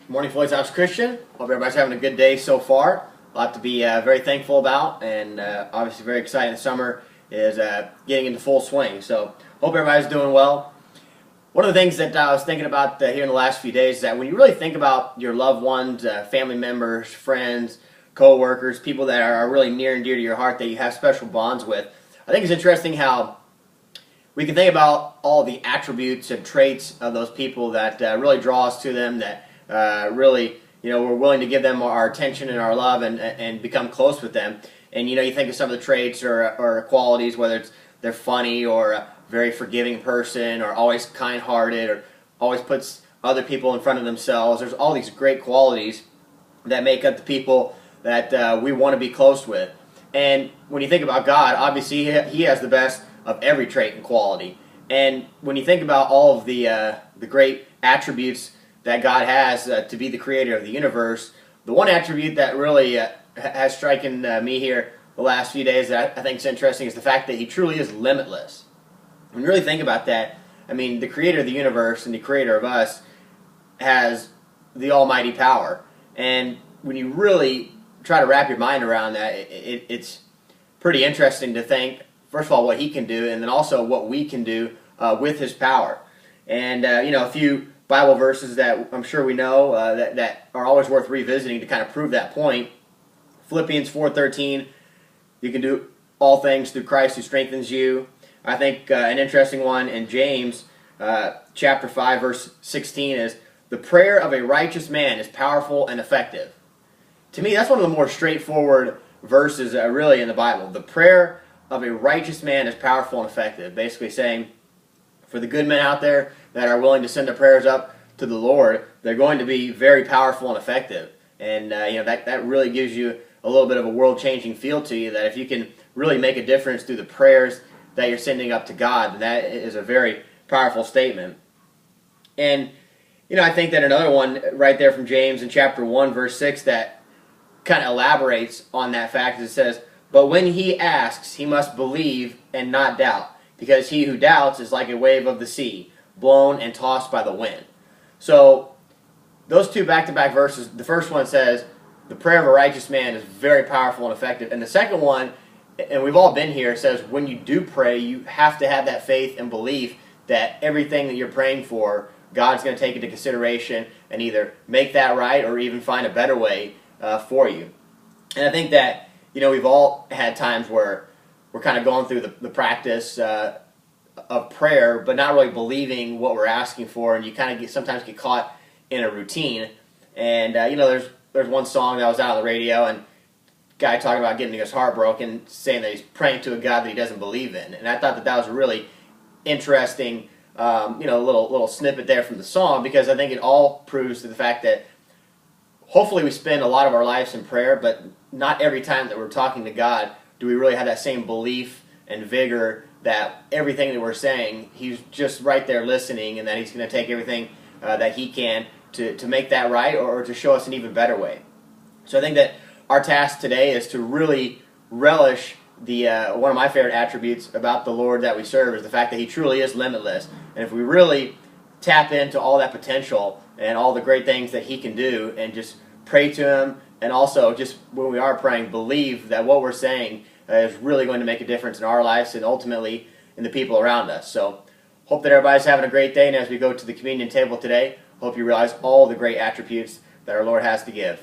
Good morning, Floyd's House Christian. Hope everybody's having a good day so far. A lot to be very thankful about, and obviously very exciting. The summer is getting into full swing, so hope everybody's doing well. One of the things that I was thinking about here in the last few days is that when you really think about your loved ones, family members, friends, co-workers, people that are really near and dear to your heart that you have special bonds with, I think it's interesting how we can think about all the attributes and traits of those people that really draw us to them, that really, we're willing to give them our attention and our love and become close with them. And, you think of some of the traits or qualities, whether it's they're funny or a very forgiving person or always kind-hearted or always puts other people in front of themselves. There's all these great qualities that make up the people that we want to be close with. And when you think about God, obviously He has the best of every trait and quality. And when you think about all of the great attributes that God has to be the creator of the universe, the one attribute that really has striken me here the last few days that I think is interesting is the fact that He truly is limitless. When you really think about that, I mean, the creator of the universe and the creator of us has the almighty power. And when you really try to wrap your mind around that, it's pretty interesting to think, first of all, what He can do, and then also what we can do with His power. And, a few Bible verses that I'm sure we know that are always worth revisiting to kind of prove that point. Philippians 4:13, you can do all things through Christ who strengthens you. I think an interesting one in James chapter 5 verse 16 is, the prayer of a righteous man is powerful and effective. To me, that's one of the more straightforward verses really in the Bible. The prayer of a righteous man is powerful and effective. Basically saying, for the good men out there that are willing to send their prayers up to the Lord, they're going to be very powerful and effective. And that really gives you a little bit of a world-changing feel to you, that if you can really make a difference through the prayers that you're sending up to God, then that is a very powerful statement. And I think that another one right there from James in chapter 1 verse 6 that kind of elaborates on that fact is, it says, but when he asks, he must believe and not doubt, because he who doubts is like a wave of the sea, blown and tossed by the wind. So those two back-to-back verses, the first one says, the prayer of a righteous man is very powerful and effective. And the second one, and we've all been here, says when you do pray, you have to have that faith and belief that everything that you're praying for, God's going to take into consideration and either make that right or even find a better way for you. And I think that, we've all had times where we're kind of going through the practice of prayer, but not really believing what we're asking for, and you kind of sometimes get caught in a routine. And there's one song that was out on the radio, and a guy talking about getting his heart broken, saying that he's praying to a God that he doesn't believe in. And I thought that was a really interesting, little snippet there from the song, because I think it all proves to the fact that hopefully we spend a lot of our lives in prayer, but not every time that we're talking to God do we really have that same belief and vigor that everything that we're saying, He's just right there listening, and that He's going to take everything that He can to make that right or to show us an even better way. So I think that our task today is to really relish the one of my favorite attributes about the Lord that we serve is the fact that He truly is limitless. And if we really tap into all that potential and all the great things that He can do and just pray to Him, and also just when we are praying, believe that what we're saying is really going to make a difference in our lives and ultimately in the people around us. So hope that everybody's having a great day, and as we go to the communion table today, hope you realize all the great attributes that our Lord has to give.